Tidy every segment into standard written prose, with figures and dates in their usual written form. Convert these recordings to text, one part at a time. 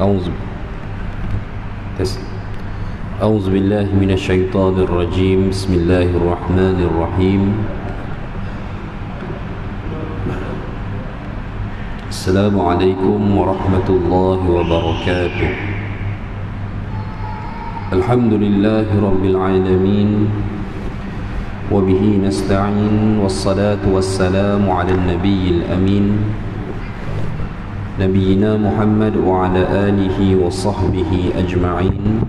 أعوذ أعوذ بالله من الشيطان الرجيم. بسم الله الرحمن الرحيم. السلام عليكم ورحمة الله وبركاته. الحمد لله رب العالمين وبه نستعين، والصلاة والسلام على النبي الأمين نبينا محمد وعلى آله وصحبه أجمعين.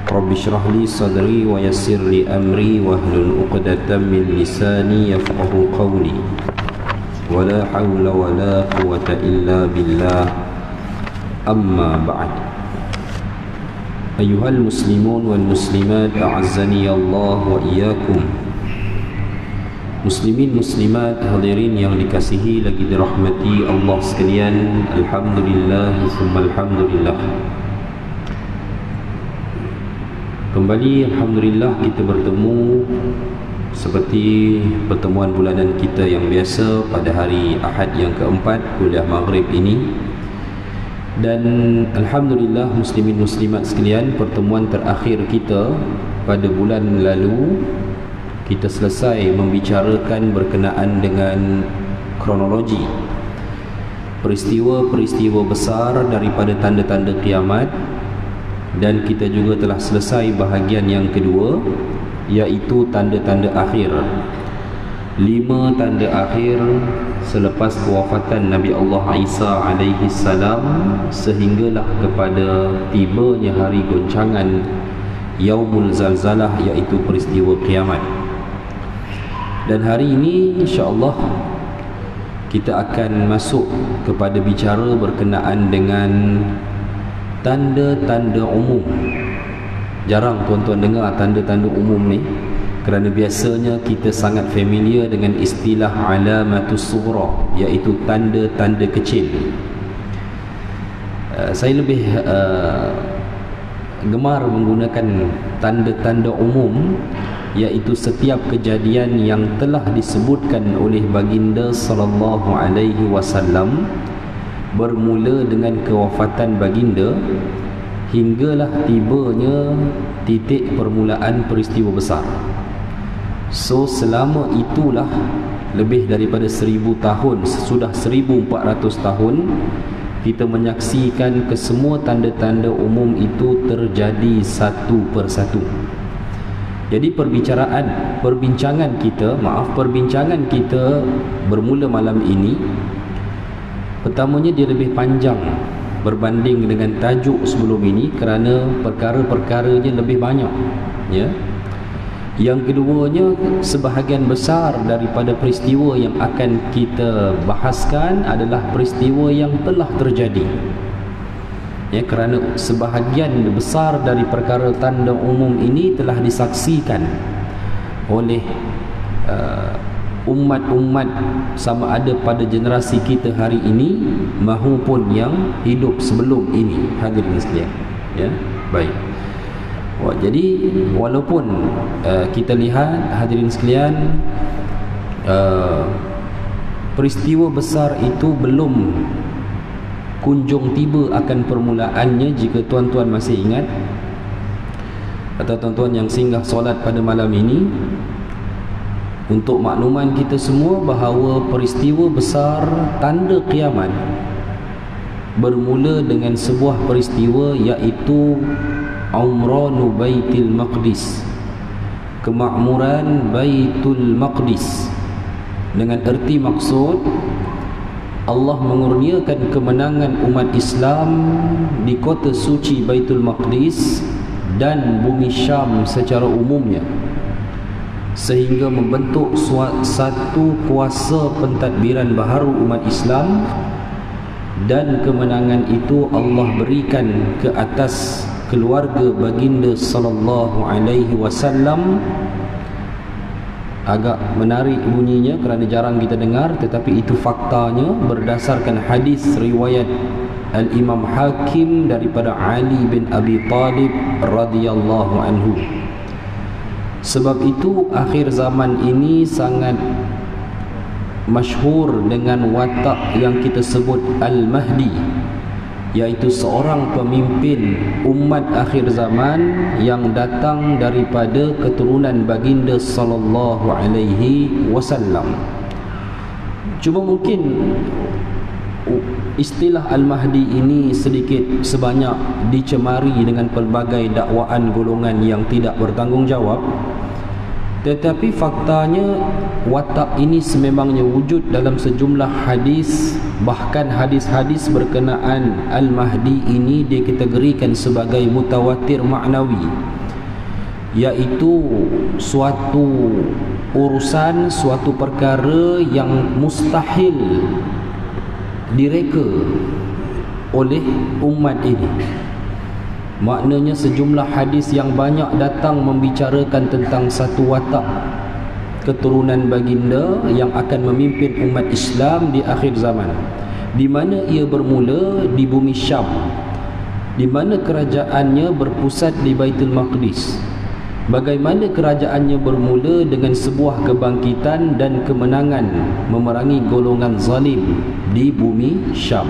رب اشرح لي صدري ويسر لي أمري واحلل عقدة من لساني يفقه قولي، ولا حول ولا قوة إلا بالله. أما بعد، أيها المسلمون والمسلمات أعزني الله وإياكم. Muslimin muslimat hadirin yang dikasihi lagi dirahmati Allah sekalian, alhamdulillah summa alhamdulillah. Kembali alhamdulillah kita bertemu seperti pertemuan bulanan kita yang biasa pada hari Ahad yang keempat kuliah maghrib ini. Dan alhamdulillah muslimin muslimat sekalian, pertemuan terakhir kita pada bulan lalu kita selesai membicarakan berkenaan dengan kronologi peristiwa-peristiwa besar daripada tanda-tanda kiamat, dan kita juga telah selesai bahagian yang kedua, iaitu tanda-tanda akhir. 5 tanda akhir selepas kewafatan Nabi Allah Isa alaihi salam sehinggalah kepada tibanya hari goncangan Yaumul Zalzalah, iaitu peristiwa kiamat. Dan hari ini insya-Allah kita akan masuk kepada bicara berkenaan dengan tanda-tanda umum. Jarang tuan-tuan dengar tanda-tanda umum ni, kerana biasanya kita sangat familiar dengan istilah alamatus sughra, iaitu tanda-tanda kecil. Saya lebih gemar menggunakan tanda-tanda umum, iaitu setiap kejadian yang telah disebutkan oleh baginda sallallahu alaihi wasallam, bermula dengan kewafatan baginda hinggalah tibanya titik permulaan peristiwa besar. So selama itulah lebih daripada 1000 tahun, sesudah 1400 tahun kita menyaksikan kesemua tanda-tanda umum itu terjadi satu persatu. Jadi perbincangan kita bermula malam ini, pertamanya dia lebih panjang berbanding dengan tajuk sebelum ini kerana perkara-perkaranya lebih banyak, ya. Yang keduanya, sebahagian besar daripada peristiwa yang akan kita bahaskan adalah peristiwa yang telah terjadi, ya, kerana sebahagian besar dari perkara tanda umum ini telah disaksikan oleh umat-umat sama ada pada generasi kita hari ini maupun yang hidup sebelum ini, hadirin sekalian, ya. Baik. Jadi walaupun kita lihat hadirin sekalian, peristiwa besar itu belum kunjung tiba akan permulaannya. Jika tuan-tuan masih ingat, atau tuan-tuan yang singgah solat pada malam ini, untuk makluman kita semua bahawa peristiwa besar tanda kiamat bermula dengan sebuah peristiwa, iaitu Umranu Baitul Maqdis, kemakmuran Baitul Maqdis. Dengan erti maksud Allah mengurniakan kemenangan umat Islam di kota suci Baitul Maqdis dan bumi Syam secara umumnya, sehingga membentuk satu kuasa pentadbiran baharu umat Islam. Dan kemenangan itu Allah berikan ke atas keluarga baginda sallallahu alaihi wasallam. Agak menarik bunyinya kerana jarang kita dengar, tetapi itu faktanya berdasarkan hadis riwayat Al-Imam Hakim daripada Ali bin Abi Talib radhiyallahu anhu. Sebab itu akhir zaman ini sangat masyhur dengan watak yang kita sebut Al-Mahdi, iaitu seorang pemimpin umat akhir zaman yang datang daripada keturunan baginda sallallahu alaihi wasallam. Cuma mungkin istilah Al-Mahdi ini sedikit sebanyak dicemari dengan pelbagai dakwaan golongan yang tidak bertanggungjawab. Tetapi faktanya watak ini sememangnya wujud dalam sejumlah hadis. Bahkan hadis-hadis berkenaan Al-Mahdi ini dikategorikan sebagai mutawatir maknawi, iaitu suatu urusan, suatu perkara yang mustahil direka oleh umat ini. Maknanya sejumlah hadis yang banyak datang membicarakan tentang satu watak keturunan baginda yang akan memimpin umat Islam di akhir zaman, di mana ia bermula di bumi Syam, di mana kerajaannya berpusat di Baitul Maqdis. Bagaimana kerajaannya bermula dengan sebuah kebangkitan dan kemenangan memerangi golongan zalim di bumi Syam.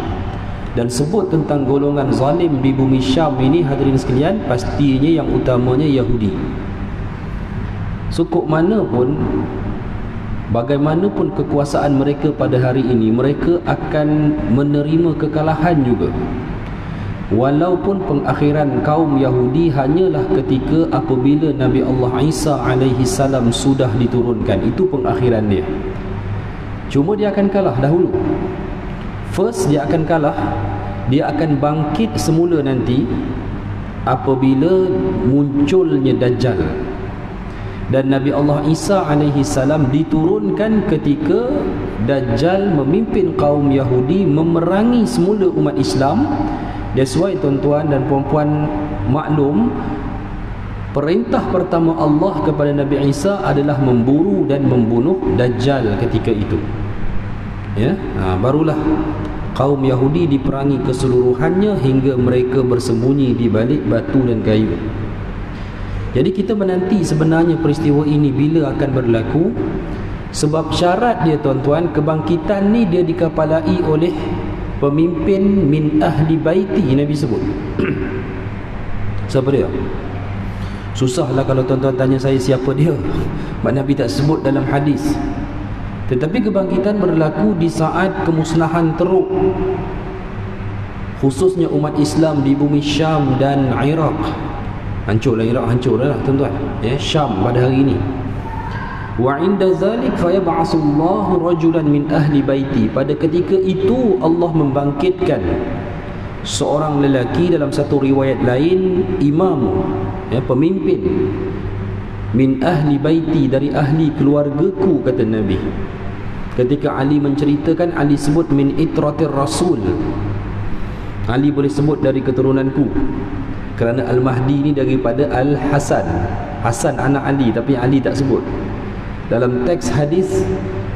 Dan sebut tentang golongan zalim di bumi Syam ini, hadirin sekalian, pastinya yang utamanya Yahudi. Suku mana pun, bagaimanapun kekuasaan mereka pada hari ini, mereka akan menerima kekalahan juga. Walaupun pengakhiran kaum Yahudi hanyalah ketika apabila Nabi Allah Isa alaihi salam sudah diturunkan. Itu pengakhiran dia. Cuma dia akan kalah dahulu. First dia akan kalah. Dia akan bangkit semula nanti apabila munculnya Dajjal. Dan Nabi Allah Isa alaihi salam diturunkan ketika Dajjal memimpin kaum Yahudi memerangi semula umat Islam. That's why tuan-tuan dan puan-puan maklum, perintah pertama Allah kepada Nabi Isa adalah memburu dan membunuh Dajjal ketika itu. Ya, barulah kaum Yahudi diperangi keseluruhannya hingga mereka bersembunyi di balik batu dan kayu. Jadi kita menanti sebenarnya peristiwa ini bila akan berlaku. Sebab syarat dia tuan-tuan, kebangkitan ni dia dikepalai oleh pemimpin min ahli baiti, Nabi sebut. Siapa dia? Susahlah kalau tuan-tuan tanya saya siapa dia. Mak Nabi tak sebut dalam hadis. Tetapi kebangkitan berlaku di saat kemusnahan teruk, khususnya umat Islam di bumi Syam dan Iraq. Hancurlah Iraq, hancurlah tuan-tuan, ya, Syam pada hari ini. Wa inda zalik fayab'asullahu rajulan min ahli baiti. Pada ketika itu Allah membangkitkan seorang lelaki, dalam satu riwayat lain imam, ya, pemimpin, min ahli baiti, dari ahli keluargaku, kata Nabi. Ketika Ali menceritakan, Ali sebut min itratir rasul. Ali boleh sebut dari keturunanku, kerana Al-Mahdi ni daripada Al-Hasan. Hasan anak Ali, tapi Ali tak sebut. Dalam teks hadis,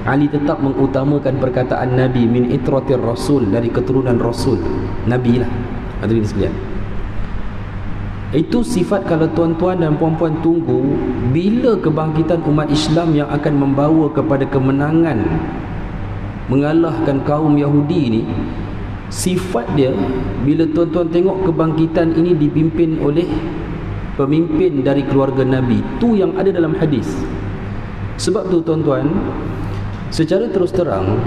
Ali tetap mengutamakan perkataan Nabi min itratir rasul, dari keturunan Rasul Nabi lah. Hadirin sekalian, itu sifat kalau tuan-tuan dan puan-puan tunggu bila kebangkitan umat Islam yang akan membawa kepada kemenangan mengalahkan kaum Yahudi ni. Sifat dia bila tuan-tuan tengok kebangkitan ini dipimpin oleh pemimpin dari keluarga Nabi, tu yang ada dalam hadis. Sebab tu tuan-tuan, secara terus terang,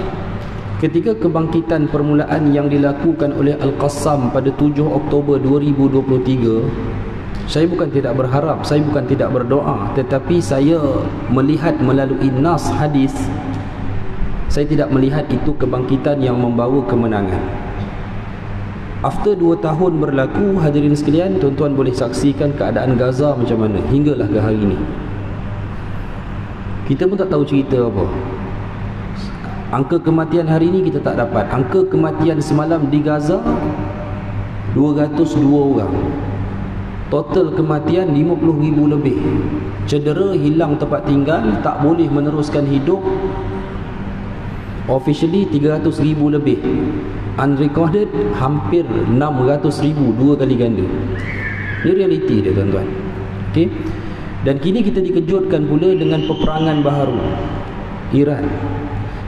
ketika kebangkitan permulaan yang dilakukan oleh Al-Qassam pada 7 Oktober 2023, saya bukan tidak berharap, saya bukan tidak berdoa, tetapi saya melihat melalui nas hadis, saya tidak melihat itu kebangkitan yang membawa kemenangan. After 2 tahun berlaku, hadirin sekalian, tuan-tuan boleh saksikan keadaan Gaza macam mana hinggalah ke hari ini. Kita pun tak tahu cerita apa. Angka kematian hari ini kita tak dapat. Angka kematian semalam di Gaza 202 orang. Total kematian 50,000 lebih. Cedera, hilang tempat tinggal, tak boleh meneruskan hidup. Officially 300,000 lebih. Unrecorded hampir 600,000, 2 kali ganda. Ini realiti dia tuan-tuan. Okey. Dan kini kita dikejutkan pula dengan peperangan baharu Iran.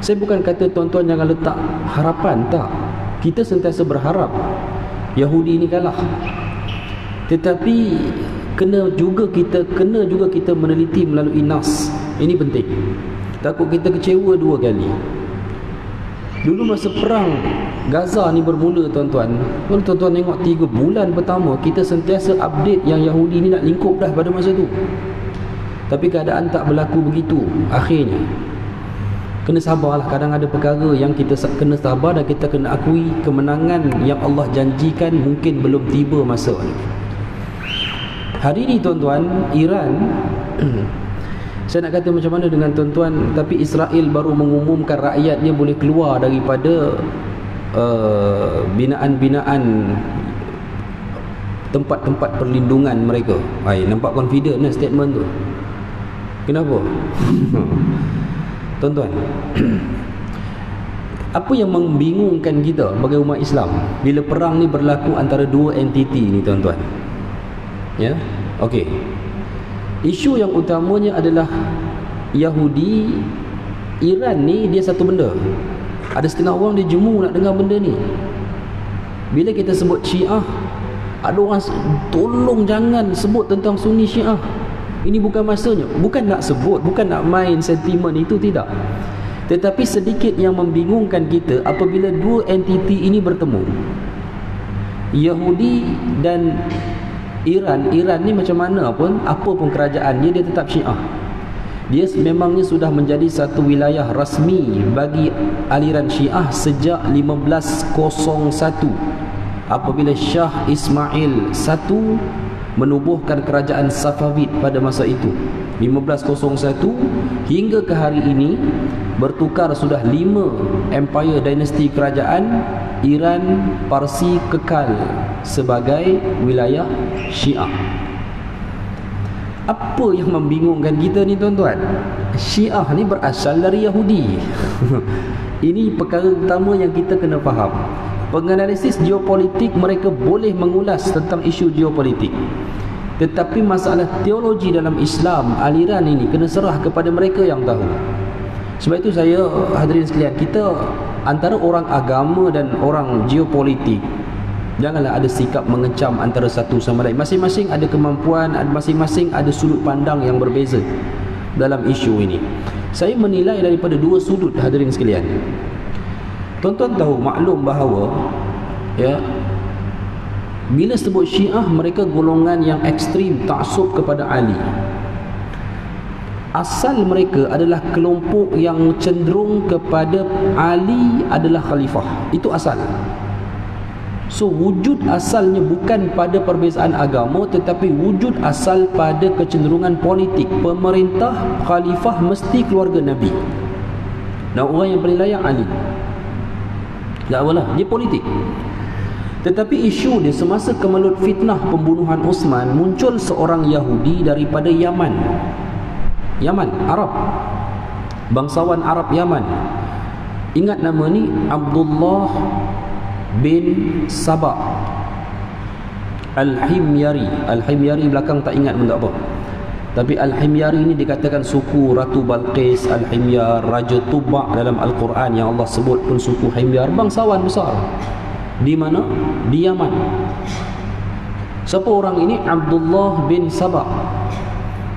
Saya bukan kata tuan-tuan jangan letak harapan, tak. Kita sentiasa berharap. Yahudi ni kalah. Tetapi kena juga kita meneliti melalui nas. Ini penting. Takut kita kecewa dua kali. Dulu masa perang Gaza ni bermula, tuan-tuan, kalau tuan-tuan tengok 3 bulan pertama, kita sentiasa update yang Yahudi ni nak lingkup dah pada masa tu. Tapi keadaan tak berlaku begitu. Akhirnya kena sabarlah. Kadang ada perkara yang kita kena sabar dan kita kena akui kemenangan yang Allah janjikan mungkin belum tiba masa ni. Hari ni tuan-tuan, Iran saya nak kata macam mana dengan tuan-tuan, tapi Israel baru mengumumkan rakyatnya boleh keluar daripada binaan-binaan tempat-tempat perlindungan mereka. Nampak confident lah statement tu. Kenapa? Tuan-tuan, apa yang membingungkan kita bagi umat Islam bila perang ni berlaku antara dua entiti ni, tuan-tuan? Ya, okey. Isu yang utamanya adalah Yahudi. Iran ni dia satu benda. Ada setengah orang dia jemu nak dengar benda ni. Bila kita sebut Syiah, ada orang tolong jangan sebut tentang Sunni Syiah. Ini bukan masanya. Bukan nak sebut, bukan nak main sentimen itu, tidak. Tetapi sedikit yang membingungkan kita apabila dua entiti ini bertemu. Yahudi dan Iran ni macam mana pun, apa pun kerajaan dia tetap Syiah. Dia memangnya sudah menjadi satu wilayah rasmi bagi aliran Syiah sejak 1501 apabila Shah Ismail I menubuhkan kerajaan Safavid pada masa itu. 1501 hingga ke hari ini bertukar sudah 5 empire dinasti kerajaan. Iran, Parsi kekal sebagai wilayah Syiah. Apa yang membingungkan kita ni, tuan-tuan? Syiah ni berasal dari Yahudi. Ini perkara utama yang kita kena faham. Penganalisis geopolitik mereka boleh mengulas tentang isu geopolitik, tetapi masalah teologi dalam Islam, aliran ini kena serah kepada mereka yang tahu. Sebab itu saya, hadirin sekalian, kita antara orang agama dan orang geopolitik, janganlah ada sikap mengecam antara satu sama lain. Masing-masing ada kemampuan, masing-masing ada sudut pandang yang berbeza dalam isu ini. Saya menilai daripada dua sudut, hadirin sekalian. Tuan-tuan tahu, maklum bahawa ya, bila sebut Syiah, mereka golongan yang ekstrim, taksub kepada Ali. Asal mereka adalah kelompok yang cenderung kepada Ali adalah khalifah. Itu asal. So wujud asalnya bukan pada perbezaan agama, tetapi wujud asal pada kecenderungan politik. Pemerintah khalifah mesti keluarga Nabi. Dan orang yang paling layak Ali. Tak apalah, dia politik. Tetapi isu dia semasa kemelut fitnah pembunuhan Uthman, muncul seorang Yahudi daripada Yaman, Arab, bangsawan Arab Yaman. Ingat nama ni, Abdullah bin Saba Al-Himyari. Al-Himyari belakang tak ingat pun tak apa. Tapi Al-Himyari ni dikatakan suku Ratu Balqis, Al-Himyar, Raja Tuba' dalam Al-Quran yang Allah sebut pun suku Himyar, bangsawan besar. Di mana? Di Yaman. Siapa orang ini? Abdullah bin Saba.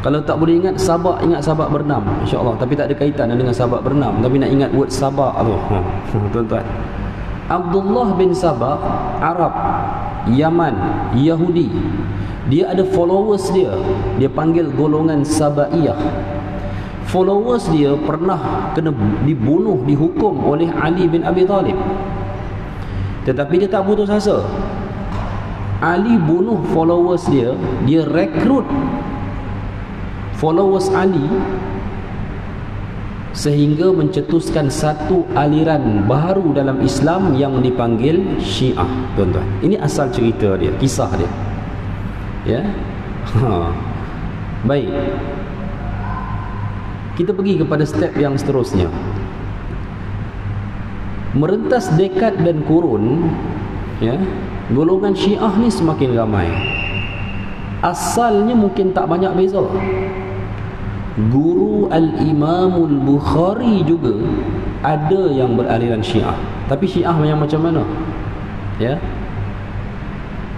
Kalau tak boleh ingat Sabak, ingat Sabak bernam, insya-Allah. Tapi tak ada kaitan dengan Sabak bernam, tapi nak ingat word Sabak tu. Tuan-tuan, Abdullah bin Sabak, Arab, Yaman, Yahudi. Dia ada followers dia. Dia panggil golongan Sabaiyah. Followers dia pernah kena dibunuh, dihukum oleh Ali bin Abi Talib. Tetapi dia tak putus asa. Ali bunuh followers dia, dia rekrut followers Ali sehingga mencetuskan satu aliran baru dalam Islam yang dipanggil Syiah, tuan-tuan. Ini asal cerita dia, kisah dia. Ya. Baik. Kita pergi kepada step yang seterusnya. Merentas dekad dan kurun, ya, golongan Syiah ni semakin ramai. Asalnya mungkin tak banyak beza. Guru Al-Imamul Bukhari juga ada yang beraliran Syiah. Tapi Syiah yang macam mana? Ya.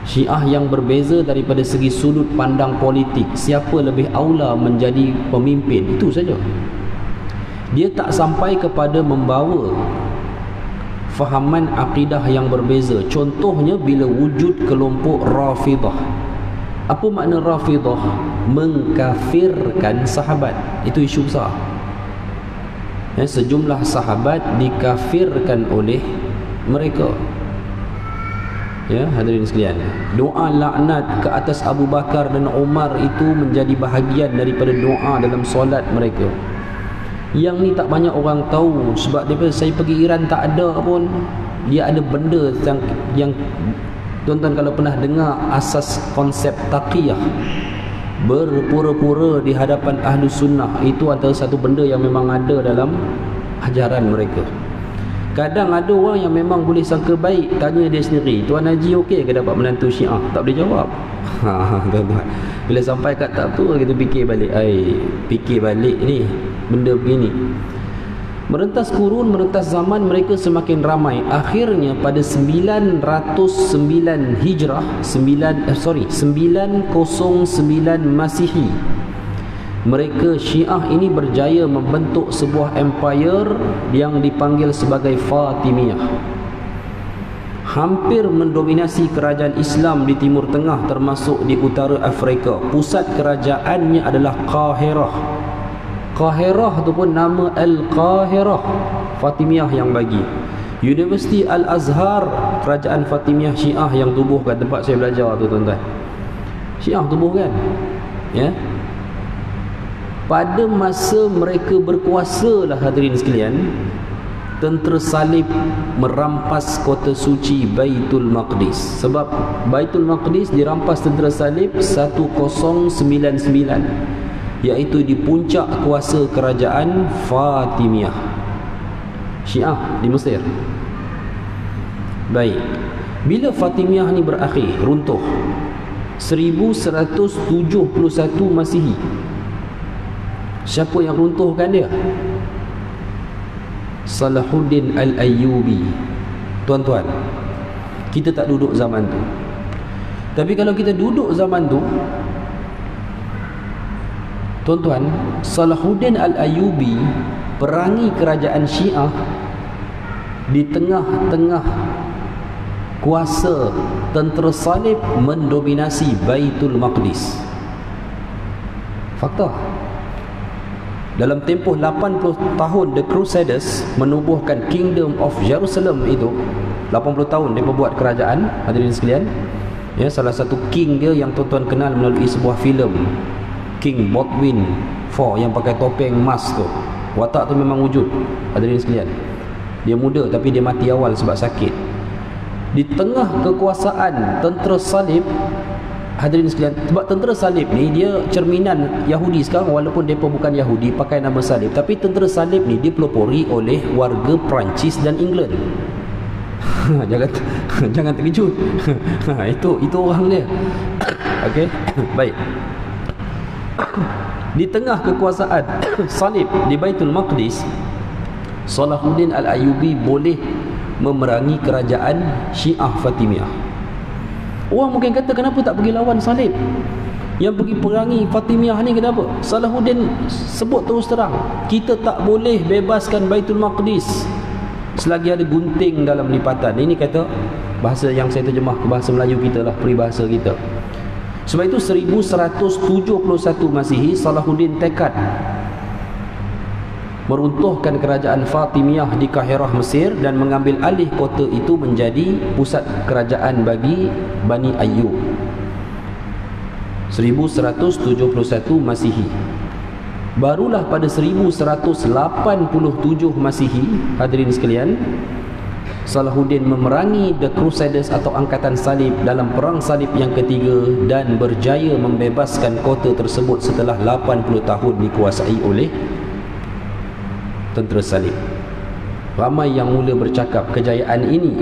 Syiah yang berbeza daripada segi sudut pandang politik, siapa lebih aula menjadi pemimpin, itu saja. Dia tak sampai kepada membawa fahaman akidah yang berbeza. Contohnya bila wujud kelompok Rafidah. Apa makna Rafidah? Mengkafirkan sahabat. Itu isu besar. Sejumlah sahabat dikafirkan oleh mereka. Ya, hadirin sekalian, doa laknat ke atas Abu Bakar dan Umar itu menjadi bahagian daripada doa dalam solat mereka. Yang ni tak banyak orang tahu, sebab daripada saya pergi Iran tak ada pun. Dia ada benda yang tuan-tuan kalau pernah dengar asas konsep taqiyah, berpura-pura di hadapan ahlu sunnah, itu antara satu benda yang memang ada dalam ajaran mereka. Kadang ada orang yang memang boleh sangka baik, tanya dia sendiri, Tuan Haji okey ke dapat menantu Syiah? Tak boleh jawab. Tuan-tuan, bila sampai kat tahap tu kita fikir balik, fikir balik ni benda begini. Merentas kurun, merentas zaman, mereka semakin ramai. Akhirnya pada 909 Hijrah, 909 Masihi, mereka Syiah ini berjaya membentuk sebuah empire yang dipanggil sebagai Fatimiyah. Hampir mendominasi kerajaan Islam di Timur Tengah termasuk di utara Afrika. Pusat kerajaannya adalah Qahirah. Qahirah tu pun nama Al-Qahirah, Fatimiyah yang bagi. Universiti Al-Azhar, kerajaan Fatimiyah Syiah yang tubuhkan, tempat saya belajar tu tuan-tuan. Syiah tubuhkan. Ya. Pada masa mereka berkuasa lah hadirin sekalian, tentera salib merampas kota suci Baitul Maqdis. Sebab Baitul Maqdis dirampas tentera salib 1099, iaitu di puncak kuasa kerajaan Fatimiyah Syiah di Mesir. Baik, bila Fatimiyah ni berakhir, runtuh 1171 Masihi. Siapa yang runtuhkan dia? Salahuddin Al-Ayyubi. Tuan-tuan, kita tak duduk zaman tu. Tapi kalau kita duduk zaman tu, tuan-tuan, Salahuddin Al-Ayyubi perangi kerajaan Syiah di tengah-tengah kuasa tentera salib mendominasi Baitul Maqdis. Fakta. Dalam tempoh 80 tahun The Crusaders menubuhkan Kingdom of Jerusalem itu, 80 tahun dia buat kerajaan, hadirin sekalian. Ya, salah satu king dia yang tuan-tuan kenal melalui sebuah filem, King Baldwin IV yang pakai topeng emas tu. Watak tu memang wujud, hadirin sekalian. Dia muda tapi dia mati awal sebab sakit. Di tengah kekuasaan tentera salib, hadirin sekalian, sebab tentera salib ni dia cerminan Yahudi sekarang, walaupun mereka bukan Yahudi pakai nama salib, tapi tentera salib ni dipelopori oleh warga Perancis dan England. jangan terkejut. itu orang dia. Okey, baik. Di tengah kekuasaan salib di Baitul Maqdis, Salahuddin Al-Ayyubi boleh memerangi kerajaan Syiah Fatimiyah. Orang mungkin kata, kenapa tak pergi lawan salib? Yang pergi perangi Fatimiyah ni kenapa? Salahuddin sebut terus terang, kita tak boleh bebaskan Baitul Maqdis selagi ada gunting dalam lipatan. Ini kata bahasa yang saya terjemah ke bahasa Melayu kita lah, peribahasa kita. Sebab itu 1171 Masihi, Salahuddin tekad meruntuhkan kerajaan Fatimiyah di Kahirah, Mesir, dan mengambil alih kota itu menjadi pusat kerajaan bagi Bani Ayyub. 1171 Masihi. Barulah pada 1187 Masihi, hadirin sekalian, Salahuddin memerangi The Crusaders atau Angkatan Salib dalam Perang Salib yang ketiga dan berjaya membebaskan kota tersebut setelah 80 tahun dikuasai oleh tentera salib. Ramai yang mula bercakap kejayaan ini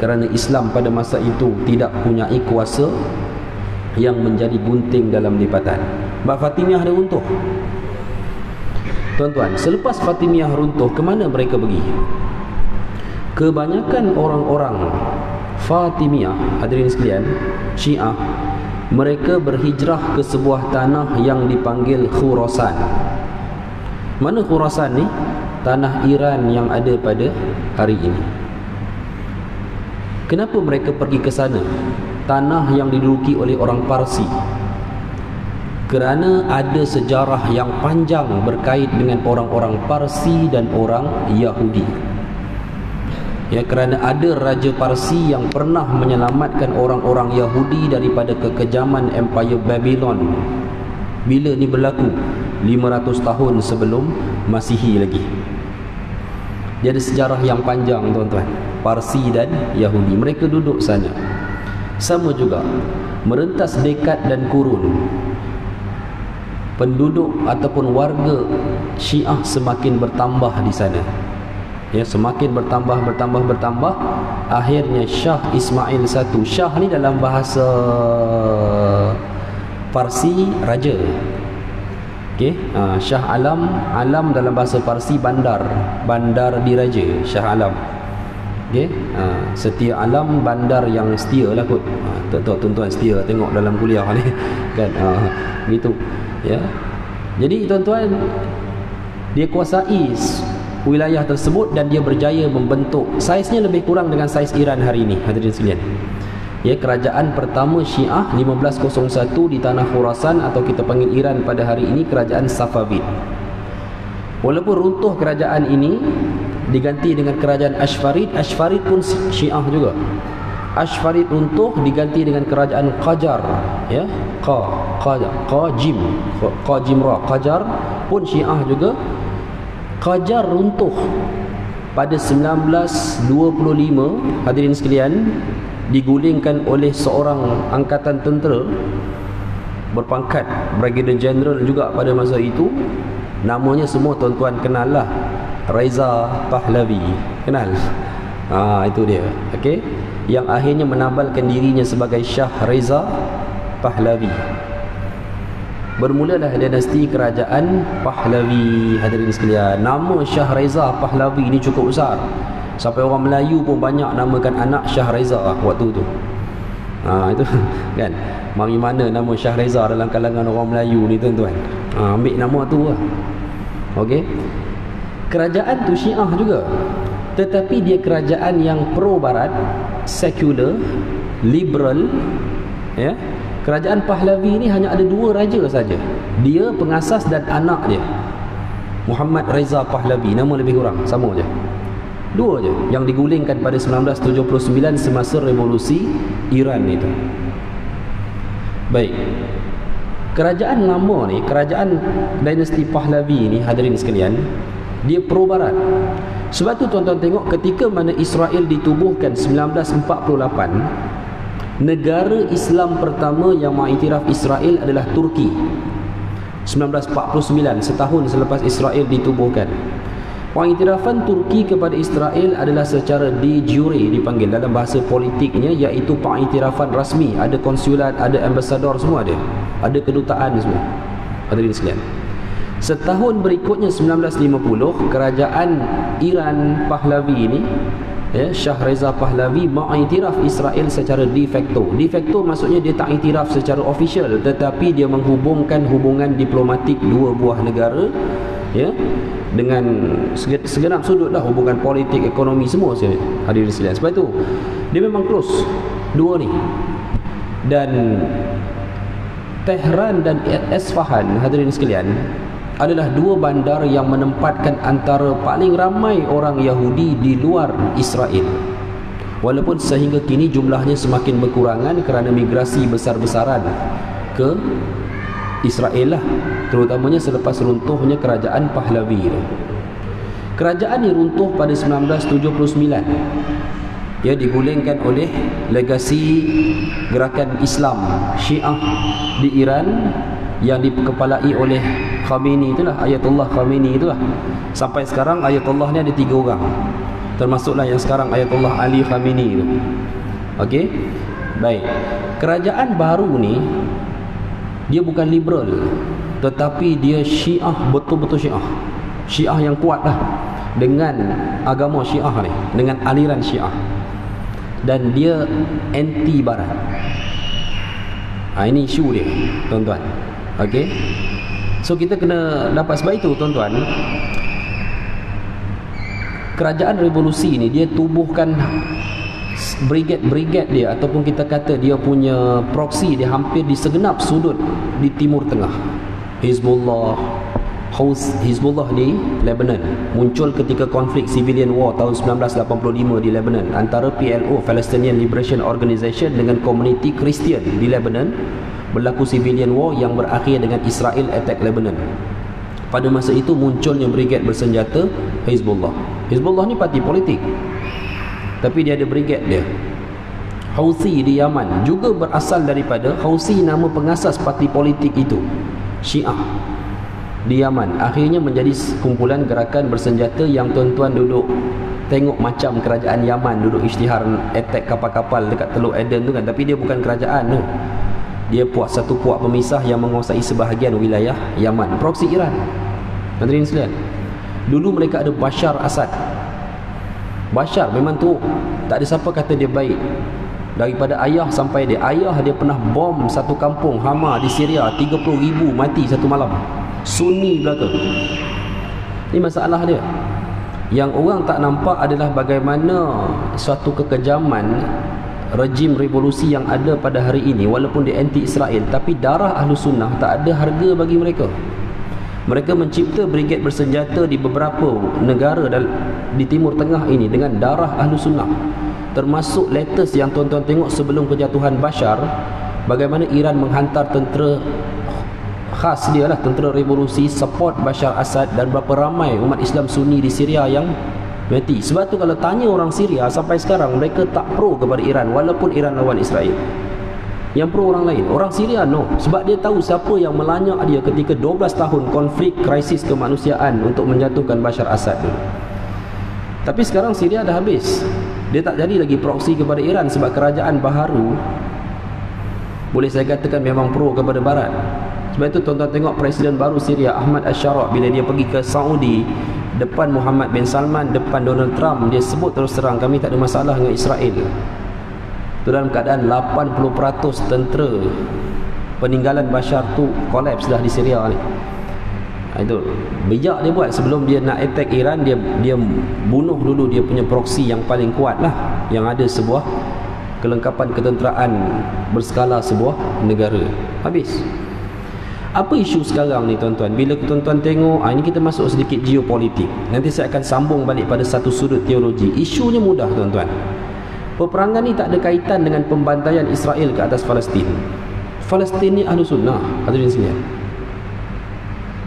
kerana Islam pada masa itu tidak mempunyai kuasa yang menjadi gunting dalam lipatan. Sebab Fatimiyah dah runtuh. Tuan-tuan, selepas Fatimiyah runtuh, ke mana mereka pergi? Kebanyakan orang-orang Fatimiyah, hadirin sekalian, Syiah, mereka berhijrah ke sebuah tanah yang dipanggil Khurasan. Mana Khurasan ni? Tanah Iran yang ada pada hari ini. Kenapa mereka pergi ke sana? Tanah yang diduduki oleh orang Parsi. Kerana ada sejarah yang panjang berkait dengan orang-orang Parsi dan orang Yahudi. Ya, kerana ada Raja Parsi yang pernah menyelamatkan orang-orang Yahudi daripada kekejaman Empire Babylon. Bila ni berlaku? 500 tahun sebelum Masihi lagi. Dia ada sejarah yang panjang, tuan-tuan. Parsi dan Yahudi, mereka duduk sana. Sama juga merentas dekad dan kurun, penduduk ataupun warga Syiah semakin bertambah di sana. Ya, semakin bertambah. Akhirnya Shah Ismail I. Shah ni dalam bahasa Parsi raja. Okey, Shah Alam dalam bahasa Parsi bandar diraja, Shah Alam. Okey, setia alam, bandar yang setia lah kot. Tak tahu tuan-tuan setia tengok dalam kuliah ni kan, gitu ya. Jadi tuan-tuan, dia kuasai wilayah tersebut dan dia berjaya membentuk, saiznya lebih kurang dengan saiz Iran hari ini, hadirin sekalian. Ya, kerajaan pertama Syiah 1501 di tanah Khurasan atau kita panggil Iran pada hari ini, kerajaan Safavid. Walaupun runtuh kerajaan ini, diganti dengan kerajaan Ashfarid. Ashfarid pun Syiah juga. Ashfarid runtuh, diganti dengan kerajaan Qajar, ya, Qajimra. Qajar pun Syiah juga. Qajar runtuh pada 1925, hadirin sekalian, digulingkan oleh seorang angkatan tentera berpangkat Brigadier General juga pada masa itu. Namanya semua tuan-tuan kenal lah, Reza Pahlavi. Kenal? Itu dia. Okey, yang akhirnya menabalkan dirinya sebagai Shah Reza Pahlavi. Bermulalah dinasti kerajaan Pahlavi, hadirin sekalian. Nama Shah Reza Pahlavi ni cukup besar. Sampai orang Melayu pun banyak namakan anak Shah Reza waktu tu. Itu kan, mari mana nama Shah Reza dalam kalangan orang Melayu ni, tuan-tuan. Ambil nama tu lah. Okey. Kerajaan tu Syiah juga, tetapi dia kerajaan yang pro barat, sekular, liberal, ya. Kerajaan Pahlavi ni hanya ada 2 raja saja. Dia pengasas dan anak dia, Muhammad Reza Pahlavi, nama lebih kurang sama je. 2 je yang digulingkan pada 1979 semasa revolusi Iran itu. Baik. Kerajaan lama ni, kerajaan dinasti Pahlavi ni, hadirin sekalian, dia pro barat. Sebab tu tuan-tuan tengok ketika mana Israel ditubuhkan 1948, negara Islam pertama yang mengiktiraf Israel adalah Turki. 1949, setahun selepas Israel ditubuhkan. Pengiktirafan Turki kepada Israel adalah secara de jure dipanggil dalam bahasa politiknya, iaitu pengiktirafan rasmi. Ada konsulat, ada ambasador, semua ada. Ada kedutaan semua, hadirin sekalian. Setahun berikutnya 1950, kerajaan Iran Pahlavi ini, ya, Shah Reza Pahlavi mengiktiraf Israel secara de facto. De facto maksudnya dia tak iktiraf secara official, tetapi dia menghubungkan hubungan diplomatik 2 buah negara, ya, dengan segenap sudut lah, hubungan politik, ekonomi, semua hadirin sekalian. Sebab itu dia memang close 2 ni. Dan Tehran dan Esfahan, hadirin sekalian, adalah 2 bandar yang menempatkan antara paling ramai orang Yahudi di luar Israel. Walaupun sehingga kini jumlahnya semakin berkurangan kerana migrasi besar-besaran ke Israel lah, terutamanya selepas runtuhnya kerajaan Pahlavi. Kerajaan ini runtuh pada 1979. Ia digulingkan oleh legasi gerakan Islam Syiah di Iran yang dikepalai oleh Khamenei, itulah Ayatollah Khamenei itulah. Sampai sekarang Ayatollah ni ada 3 orang, termasuklah yang sekarang Ayatollah Ali Khamenei itu. Okey, baik. Kerajaan baru ni dia bukan liberal, tetapi dia Syiah, betul-betul Syiah. Syiah yang kuat lah, dengan agama Syiah ni, dengan aliran Syiah. dan dia anti barat. Ini isu dia, tuan-tuan. Okey. So kita kena dapat, sebab itu tuan-tuan, kerajaan revolusi ni dia tubuhkan brigade dia, ataupun kita kata dia punya proksi dia hampir di segenap sudut di Timur Tengah. Hizbullah di Lebanon muncul ketika konflik civilian war tahun 1985 di Lebanon antara PLO, Palestinian Liberation Organization, dengan komuniti Kristian di Lebanon. Berlaku civilian war yang berakhir dengan Israel attack Lebanon. Pada masa itu munculnya brigade bersenjata Hizbullah. Hizbullah ni parti politik, tapi dia ada brigade dia. Houthi di Yaman juga berasal daripada Houthi, nama pengasas parti politik itu, Syiah di Yaman. Akhirnya menjadi kumpulan gerakan bersenjata yang tuan-tuan duduk tengok macam kerajaan Yaman duduk isytihar attack kapal-kapal dekat Teluk Aden tu kan, tapi dia bukan kerajaan tu. Dia satu puak pemisah yang menguasai sebahagian wilayah Yaman, proksi Iran. Hadirin sekalian, dulu mereka ada Bashar Assad. Bashar memang tu tak ada siapa kata dia baik. Daripada ayah sampai dia, ayah dia pernah bom satu kampung Hama di Syria, 30,000 mati satu malam. Sunni belaka. Ini masalah dia. Yang orang tak nampak adalah bagaimana suatu kekejaman rejim revolusi yang ada pada hari ini, walaupun dia anti Israel, tapi darah Ahlu Sunnah tak ada harga bagi mereka. Mereka mencipta brigade bersenjata di beberapa negara di Timur Tengah ini dengan darah Ahlu Sunnah. Termasuk latest yang tuan-tuan tengok sebelum kejatuhan Bashar, bagaimana Iran menghantar tentera khas dia lah, tentera revolusi support Bashar Assad, dan berapa ramai umat Islam Sunni di Syria yang mati. Sebab tu kalau tanya orang Syria sampai sekarang, mereka tak pro kepada Iran walaupun Iran lawan Israel. Yang pro orang lain, orang Syria no, sebab dia tahu siapa yang melanyak dia ketika 12 tahun konflik krisis kemanusiaan untuk menjatuhkan Bashar Assad tu. Tapi sekarang Syria dah habis, dia tak jadi lagi proksi kepada Iran sebab kerajaan baharu boleh saya katakan memang pro kepada barat. Sebab itu tuan-tuan tengok Presiden baru Syria Ahmad Al-Shara, bila dia pergi ke Saudi depan Muhammad bin Salman, depan Donald Trump, dia sebut terus terang, kami tak ada masalah dengan Israel. Itu dalam keadaan 80% tentera peninggalan Bashar tu kolaps dah di Syria ni. Itu bijak dia buat. Sebelum dia nak attack Iran, dia bunuh dulu dia punya proksi yang paling kuat lah, yang ada sebuah kelengkapan ketenteraan berskala sebuah negara. Habis. Apa isu sekarang ni tuan-tuan? Bila tuan-tuan tengok, ini kita masuk sedikit geopolitik. Nanti saya akan sambung balik pada satu sudut teologi. Isunya mudah tuan-tuan. Peperangan ni tak ada kaitan dengan pembantaian Israel ke atas Palestin. Palestin ni Ahlu Sunnah, hadirin sekalian.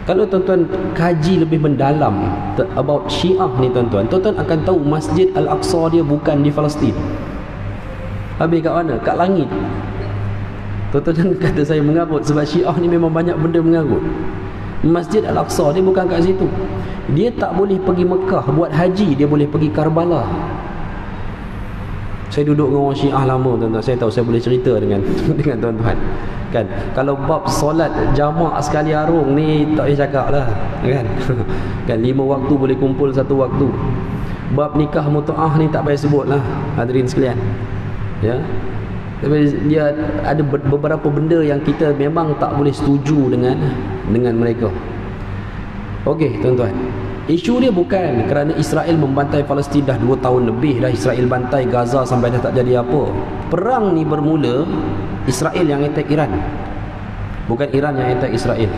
Kalau tuan-tuan kaji lebih mendalam about Syiah ni tuan-tuan, tuan-tuan akan tahu Masjid Al-Aqsa dia bukan di Palestin. Habis kat mana? Kat langit. Tuan-tuan jangan kata saya mengarut, sebab Syiah ni memang banyak benda mengarut. Masjid Al-Aqsa dia bukan kat situ. Dia tak boleh pergi Mekah buat haji, dia boleh pergi Karbala. Saya duduk dengan orang Syiah lama tuan-tuan, saya tahu, saya boleh cerita dengan tuan-tuan kan. Kalau bab solat jamak sekali arung ni tak payah cakap lah kan. Kan 5 waktu boleh kumpul satu waktu. Bab nikah mutu'ah ni tak payah sebut lah, hadirin sekalian. Ya, tapi dia ada beberapa benda yang kita memang tak boleh setuju dengan mereka. Okey tuan-tuan, isu dia bukan kerana Israel membantai Palestin dah 2 tahun lebih dah. Israel bantai Gaza sampai dah tak jadi apa. Perang ni bermula Israel yang attack Iran, bukan Iran yang attack Israel.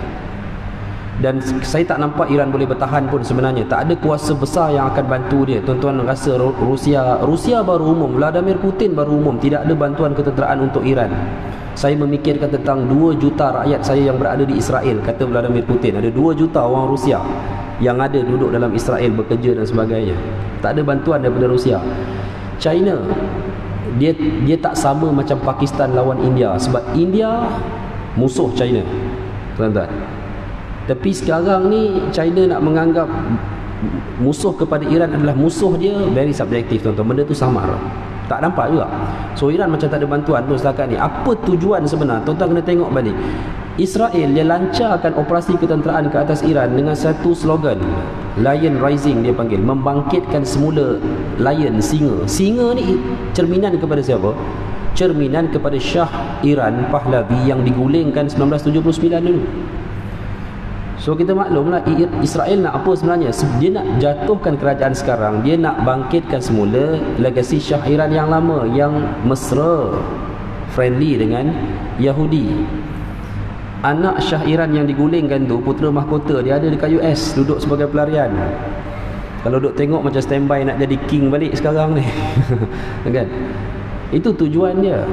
Dan saya tak nampak Iran boleh bertahan pun sebenarnya. Tak ada kuasa besar yang akan bantu dia. Tuan-tuan rasa Rusia baru umum, Vladimir Putin baru umum, tidak ada bantuan ketenteraan untuk Iran. Saya memikirkan tentang 2 juta rakyat saya yang berada di Israel, kata Vladimir Putin. Ada 2 juta orang Rusia yang ada duduk dalam Israel bekerja dan sebagainya. Tak ada bantuan daripada Rusia. China dia tak sama macam Pakistan lawan India, sebab India musuh China tuan-tuan. Tapi sekarang ni China nak menganggap musuh kepada Iran adalah musuh dia, very subjektif tuan-tuan. Benda tu samar, tak nampak juga. So Iran macam tak ada bantuan tu setakat ni. Apa tujuan sebenar? Tuan-tuan kena tengok balik. Israel dia lancarkan operasi ketenteraan ke atas Iran dengan satu slogan, lion rising dia panggil, membangkitkan semula lion, singa ni cerminan kepada siapa? Cerminan kepada Shah Iran Pahlavi yang digulingkan 1979 dulu. So kita maklumlah Israel nak apa sebenarnya? Dia nak jatuhkan kerajaan sekarang, dia nak bangkitkan semula legasi Shah Iran yang lama, yang mesra, friendly dengan Yahudi. Anak Shah Iran yang digulingkan tu, putera mahkota dia ada dekat US, duduk sebagai pelarian. Kalau duduk tengok macam standby nak jadi king balik sekarang ni. Kan? Itu tujuan dia.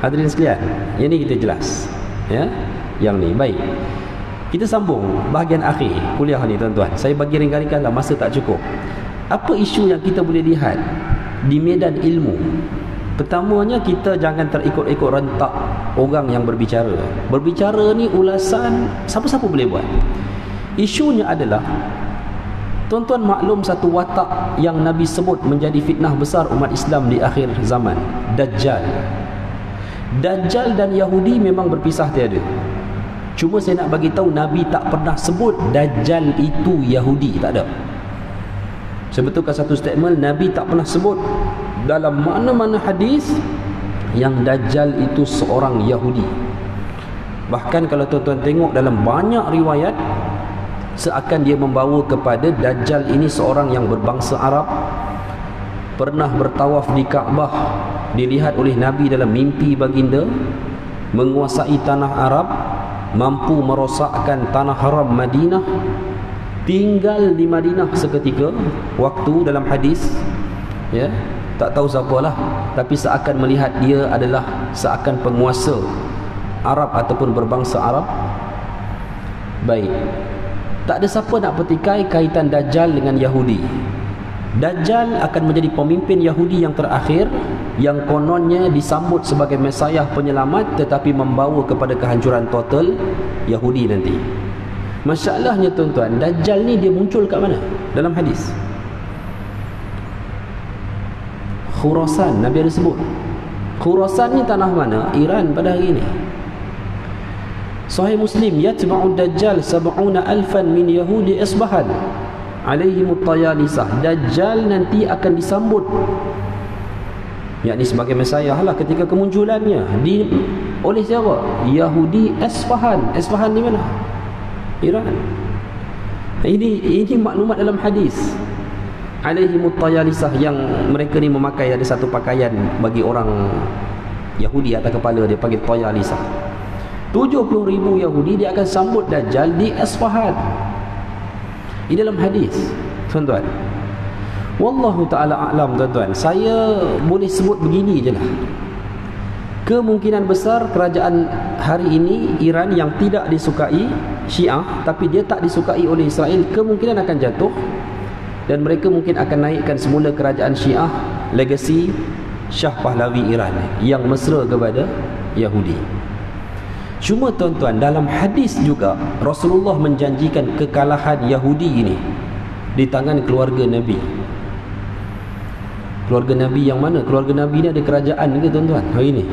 Hadirin sekalian, yang ni kita jelas, ya. Yang ni baik. Kita sambung bahagian akhir kuliah ni tuan-tuan. Saya bagi ringkas-ringkas lah, masa tak cukup. Apa isu yang kita boleh lihat di medan ilmu? Pertamanya, kita jangan terikut-ikut rentak orang yang berbicara. Berbicara ni ulasan siapa-siapa boleh buat. Isunya adalah, tuan-tuan maklum satu watak yang Nabi sebut menjadi fitnah besar umat Islam di akhir zaman, Dajjal. Dajjal dan Yahudi memang berpisah tiada. Cuma saya nak bagi tahu, Nabi tak pernah sebut Dajjal itu Yahudi, tak ada. Saya betulkan satu statement, Nabi tak pernah sebut dalam mana-mana hadis yang Dajjal itu seorang Yahudi. Bahkan kalau tuan-tuan tengok dalam banyak riwayat, seakan dia membawa kepada Dajjal ini seorang yang berbangsa Arab, pernah bertawaf di Kaabah, dilihat oleh Nabi dalam mimpi baginda, menguasai tanah Arab, mampu merosakkan tanah haram Madinah, tinggal di Madinah seketika waktu dalam hadis, ya, tak tahu siapalah, tapi seakan melihat dia adalah seakan penguasa Arab ataupun berbangsa Arab. Baik, tak ada siapa nak petikai kaitan Dajjal dengan Yahudi. Dajjal akan menjadi pemimpin Yahudi yang terakhir, yang kononnya disambut sebagai Mesiah penyelamat, tetapi membawa kepada kehancuran total Yahudi nanti. Masalahnya tuan-tuan, Dajjal ni dia muncul kat mana dalam hadis? Khurasan, Nabi ada sebut. Khurasan ni tanah mana? Iran pada hari ini. Sahih Muslim, yatba'u Dajjal 70,000 min Yahudi Isbahan alaihimut tayalisah. Dajjal nanti akan disambut, yakni sebagai Mesiah lah ketika kemunculannya, oleh siapa? Yahudi Isfahan. Isfahan di mana? Iran. Ini maklumat dalam hadis. Alaihimut tayalisah, yang mereka ni memakai ada satu pakaian bagi orang Yahudi atas kepala dia, panggil tayalisah. 70,000 Yahudi dia akan sambut Dajjal di Isfahan. Ini dalam hadis, tuan-tuan. Wallahu ta'ala a'lam, tuan-tuan. Saya boleh sebut begini je lah. Kemungkinan besar kerajaan hari ini Iran yang tidak disukai Syiah, tapi dia tak disukai oleh Israel, kemungkinan akan jatuh, dan mereka mungkin akan naikkan semula kerajaan Syiah, legasi Shah Pahlavi Iran yang mesra kepada Yahudi. Cuma tuan-tuan, dalam hadis juga Rasulullah menjanjikan kekalahan Yahudi ini di tangan keluarga Nabi. Keluarga Nabi yang mana? Keluarga Nabi ni ada kerajaan ke tuan-tuan hari ini?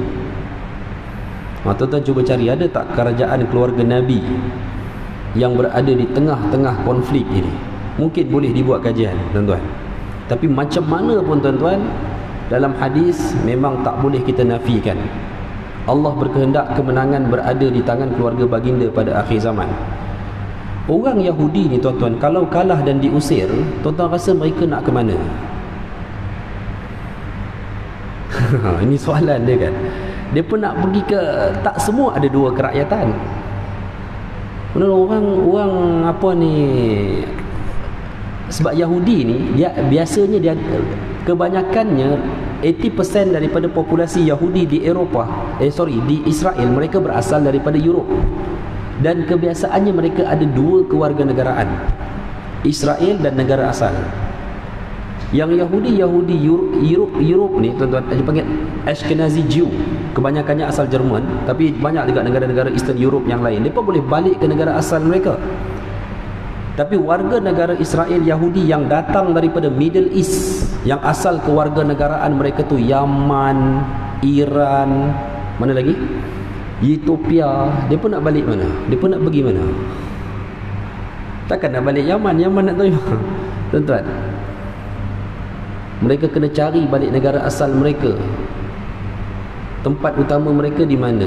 Tuan-tuan cuba cari, ada tak kerajaan keluarga Nabi yang berada di tengah-tengah konflik ini? Mungkin boleh dibuat kajian, tuan-tuan. Tapi macam mana pun tuan-tuan, dalam hadis memang tak boleh kita nafikan. Allah berkehendak kemenangan berada di tangan keluarga baginda pada akhir zaman. Orang Yahudi ni tuan-tuan, kalau kalah dan diusir, tuan-tuan rasa mereka nak ke mana? Ini soalan dia kan. Dia pun nak pergi ke, tak semua ada dua kerakyatan. Orang apa ni, sebab Yahudi ni dia biasanya dia kebanyakannya 80% daripada populasi Yahudi di di Israel, mereka berasal daripada Europe. Dan kebiasaannya mereka ada dua kewarganegaraan, Israel dan negara asal. Yang Yahudi Europe ni tuan-tuan, dipanggil Ashkenazi Jew, kebanyakannya asal Jerman, tapi banyak juga negara-negara Eastern Europe yang lain. Mereka boleh balik ke negara asal mereka. Tapi warga negara Israel Yahudi yang datang daripada Middle East, yang asal kewarganegaraan mereka tu Yaman, Iran, mana lagi? Ethiopia, dia pun nak balik mana? Dia pun nak pergi mana? Takkan nak balik Yaman, Yaman nak terima. Tuan-tuan, mereka kena cari balik negara asal mereka. Tempat utama mereka di mana?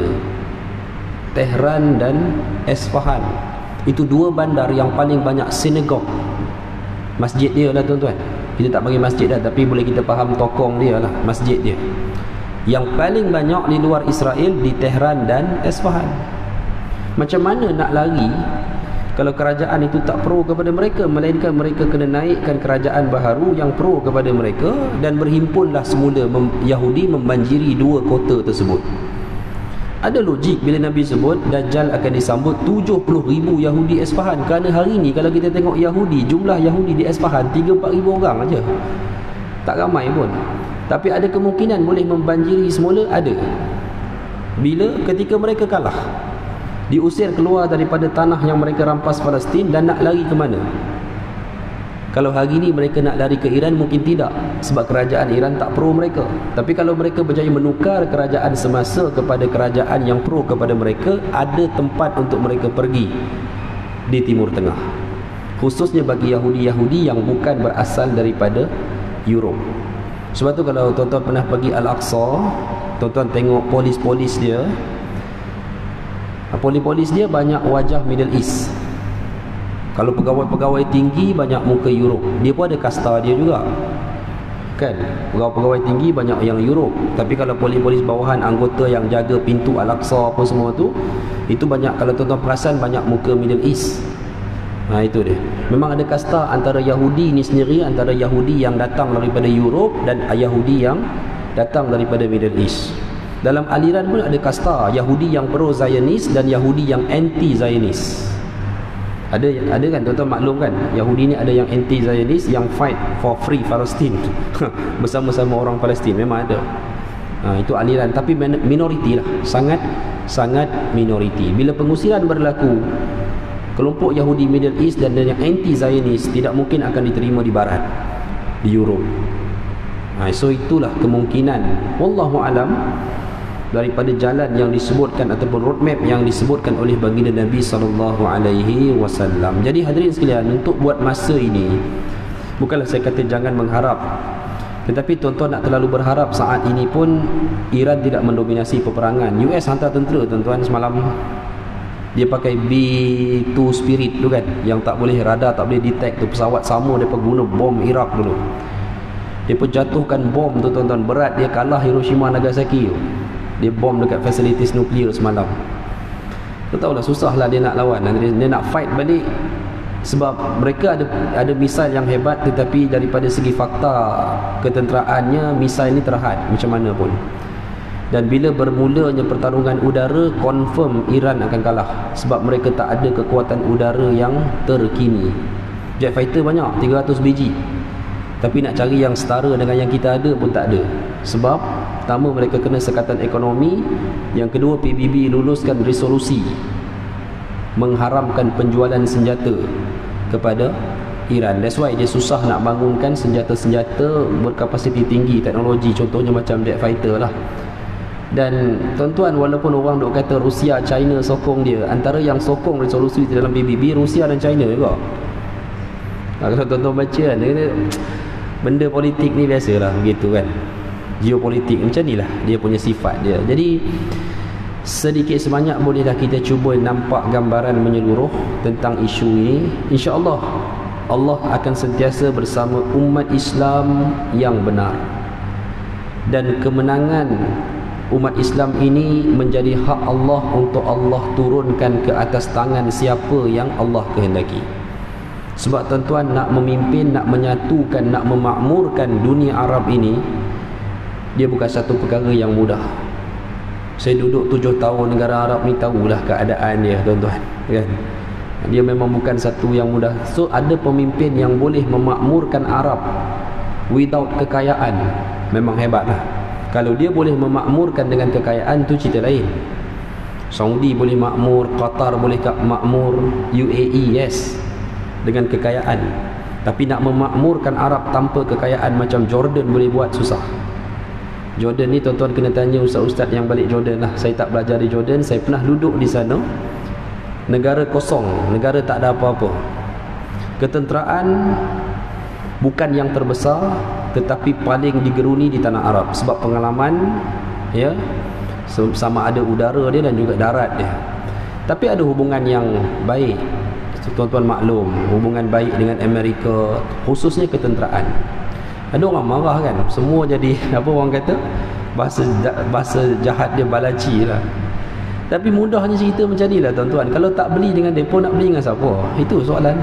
Tehran dan Esfahan. Itu dua bandar yang paling banyak sinagog. Masjid dia lah tuan-tuan. Kita tak panggil masjid dah, tapi boleh kita faham tokong dia lah, masjid dia. Yang paling banyak di luar Israel di Tehran dan Esfahan. Macam mana nak lari kalau kerajaan itu tak pro kepada mereka, melainkan mereka kena naikkan kerajaan baharu yang pro kepada mereka, dan berhimpunlah semula Yahudi membanjiri dua kota tersebut. Ada logik bila Nabi sebut Dajjal akan disambut 70,000 Yahudi Esfahan. Kerana hari ni kalau kita tengok Yahudi, jumlah Yahudi di Esfahan 3-4 ribu orang aja, tak ramai pun. Tapi ada kemungkinan boleh membanjiri semula, ada. Bila? Ketika mereka kalah, diusir keluar daripada tanah yang mereka rampas Palestin, dan nak lari ke mana? Kalau hari ni mereka nak lari ke Iran, mungkin tidak, sebab kerajaan Iran tak pro mereka. Tapi kalau mereka berjaya menukar kerajaan semasa kepada kerajaan yang pro kepada mereka, ada tempat untuk mereka pergi di Timur Tengah, khususnya bagi Yahudi-Yahudi yang bukan berasal daripada Europe. Sebab tu kalau tuan-tuan pernah pergi Al-Aqsa, tuan-tuan tengok polis-polis dia, polis-polis dia banyak wajah Middle East. Kalau pegawai-pegawai tinggi banyak muka Europe. Dia pun ada kasta dia juga, kan? Pegawai-pegawai tinggi banyak yang Europe. Tapi kalau polis-polis bawahan, anggota yang jaga pintu Al-Aqsa apa semua tu, itu banyak, kalau tuan-tuan perasan, banyak muka Middle East. Itu dia. Memang ada kasta antara Yahudi ni sendiri, antara Yahudi yang datang daripada Europe dan Yahudi yang datang daripada Middle East. Dalam aliran pun ada kasta, Yahudi yang pro-Zionis dan Yahudi yang anti-Zionis. Ada kan tuan-tuan maklum kan, Yahudi ni ada yang anti-Zionis, yang fight for free Palestine bersama-sama orang Palestin, memang ada. Itu aliran, tapi minoriti lah, sangat minoriti. Bila pengusiran berlaku, kelompok Yahudi Middle East dan yang anti-Zionis tidak mungkin akan diterima di barat, di Europe. So itulah kemungkinan, wallahu alam, daripada jalan yang disebutkan ataupun roadmap yang disebutkan oleh baginda Nabi SAW. Jadi hadirin sekalian, untuk buat masa ini, bukanlah saya kata jangan mengharap, tetapi tuan-tuan nak terlalu berharap. Saat ini pun Iran tidak mendominasi peperangan. US hantar tentera tuan-tuan semalam. Dia pakai B2 Spirit tu kan, yang tak boleh radar, tak boleh detect tu, pesawat sama dia guna bom Iraq dulu. Dia pun jatuhkan bom tu tuan-tuan, berat dia kalah Hiroshima Nagasaki tu. Dia bom dekat fasilitis nuklear semalam. Kau tahulah susahlah dia nak lawan, dia nak fight balik, sebab mereka ada misal yang hebat, tetapi daripada segi fakta ketenteraannya, misal ni terhad macam mana pun. Dan bila bermulanya pertarungan udara, confirm Iran akan kalah, sebab mereka tak ada kekuatan udara yang terkini. Jet fighter banyak, 300 biji, tapi nak cari yang setara dengan yang kita ada pun tak ada. Sebab pertama, mereka kena sekatan ekonomi. Yang kedua, PBB luluskan resolusi mengharamkan penjualan senjata kepada Iran. That's why dia susah nak bangunkan senjata-senjata berkapasiti tinggi, teknologi, contohnya macam jet fighter lah. Dan tuan-tuan, walaupun orang duk kata Rusia, China sokong dia, antara yang sokong resolusi dalam PBB, Rusia dan China juga. Kalau tuan-tuan baca kan, benda politik ni biasalah begitu kan, geopolitik macam ni lah dia punya sifat dia. Jadi sedikit sebanyak bolehlah kita cuba nampak gambaran menyeluruh tentang isu ini. InsyaAllah Allah akan sentiasa bersama umat Islam yang benar, dan kemenangan umat Islam ini menjadi hak Allah untuk Allah turunkan ke atas tangan siapa yang Allah kehendaki. Sebab tuan-tuan, nak memimpin, nak menyatukan, nak memakmurkan dunia Arab ini, dia bukan satu perkara yang mudah. Saya duduk 7 tahun negara Arab ni, tahulah keadaan dia tuan-tuan kan? Dia memang bukan satu yang mudah. So ada pemimpin yang boleh memakmurkan Arab without kekayaan, memang hebat lah. Kalau dia boleh memakmurkan dengan kekayaan, tu cerita lain. Saudi boleh makmur, Qatar boleh makmur, UAE yes, dengan kekayaan. Tapi nak memakmurkan Arab tanpa kekayaan macam Jordan boleh buat, susah. Jordan ni tuan-tuan kena tanya ustaz-ustaz yang balik Jordan lah. Saya tak belajar di Jordan, saya pernah duduk di sana. Negara kosong, negara tak ada apa-apa. ketenteraan bukan yang terbesar tetapi paling digeruni di tanah Arab sebab pengalaman, ya, sama ada udara dia dan juga darat dia. Tapi ada hubungan yang baik, tuan-tuan maklum, hubungan baik dengan Amerika, khususnya ketenteraan. Ada orang marah kan, semua jadi apa orang kata, bahasa jahat dia balaci lah. Tapi mudahnya cerita macam ni lah tuan-tuan. Kalau tak beli dengan mereka, nak beli dengan siapa? Itu soalan.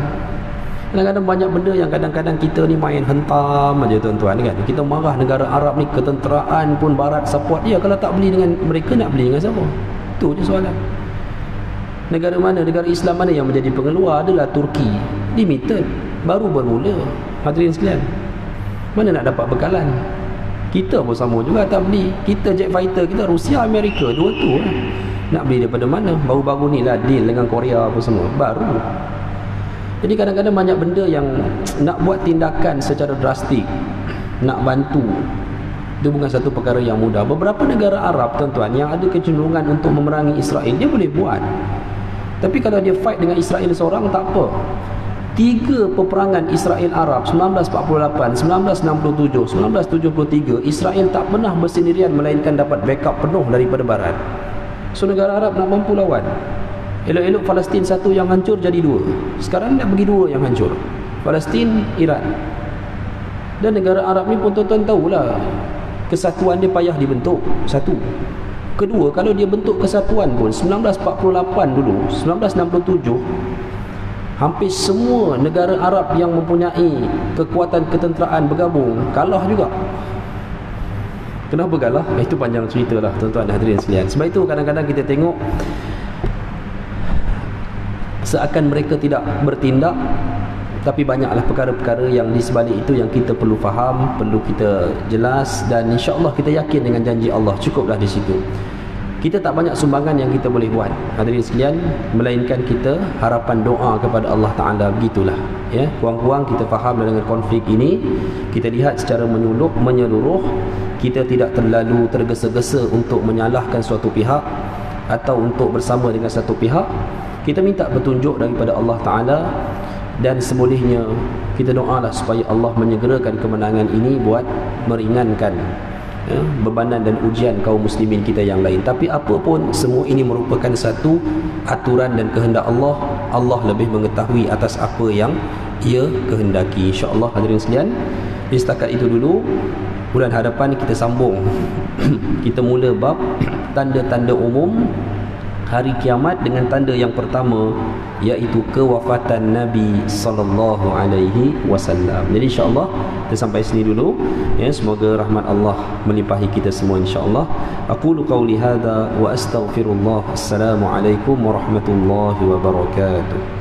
Kadang-kadang banyak benda yang kadang-kadang kita ni main hentam aja tuan-tuan kan. Kita marah negara Arab ni, ketenteraan pun barat support dia. Kalau tak beli dengan mereka, nak beli dengan siapa? Itu je soalan. Negara mana, negara Islam mana yang menjadi pengeluar adalah Turki. Limited, baru bermula. Hadirin sekalian, mana nak dapat bekalan? Kita pun sama juga tak beli. Kita jet fighter kita Rusia, Amerika, dua tu lah. Nak beli daripada mana? Baru-baru ni lah deal dengan Korea apa semua, baru. Jadi kadang-kadang banyak benda yang nak buat tindakan secara drastik, nak bantu, itu bukan satu perkara yang mudah. Beberapa negara Arab tuan-tuan yang ada kecenderungan untuk memerangi Israel, dia boleh buat. Tapi kalau dia fight dengan Israel seorang, tak apa. 3 peperangan Israel Arab 1948, 1967, 1973, Israel tak pernah bersendirian melainkan dapat backup penuh daripada barat. So negara Arab nak mampu lawan. Elok-elok Palestin satu yang hancur jadi 2. Sekarang nak bagi 2 yang hancur, Palestin, Iran. Dan negara Arab ni pun tuan-tuan tahulah, kesatuan dia payah dibentuk. Satu. Kedua, kalau dia bentuk kesatuan pun 1948 dulu, 1967, hampir semua negara Arab yang mempunyai kekuatan ketenteraan bergabung, kalah juga. Kenapa kalah? Itu panjang cerita lah tuan-tuan hadirin sekalian. Sebab itu kadang-kadang kita tengok seakan mereka tidak bertindak, tapi banyaklah perkara-perkara yang di sebalik itu yang kita perlu faham, perlu kita jelas, dan insya-Allah kita yakin dengan janji Allah. Cukuplah di situ. Kita tak banyak sumbangan yang kita boleh buat hadirin sekalian, melainkan kita harapan doa kepada Allah Ta'ala. Begitulah, ya. Kurang-kurang kita faham dengan konflik ini, kita lihat secara menyeluruh, kita tidak terlalu tergesa-gesa untuk menyalahkan suatu pihak atau untuk bersama dengan satu pihak. Kita minta petunjuk daripada Allah Ta'ala, dan sebolehnya kita doalah supaya Allah menyegerakan kemenangan ini buat meringankan, ya, bebanan dan ujian kaum muslimin kita yang lain. Tapi apa pun, semua ini merupakan satu aturan dan kehendak Allah. Allah lebih mengetahui atas apa yang Ia kehendaki. InsyaAllah hadirin sekalian, setakat itu dulu. Bulan hadapan kita sambung kita mula bab tanda-tanda umum hari kiamat dengan tanda yang pertama, iaitu kewafatan Nabi sallallahu alaihi wasallam. Jadi insya-Allah kita sampai sini dulu, ya. Semoga rahmat Allah melimpahi kita semua insya-Allah. Aqulu qauli hadza wa astaghfirullah. Assalamualaikum warahmatullahi wabarakatuh.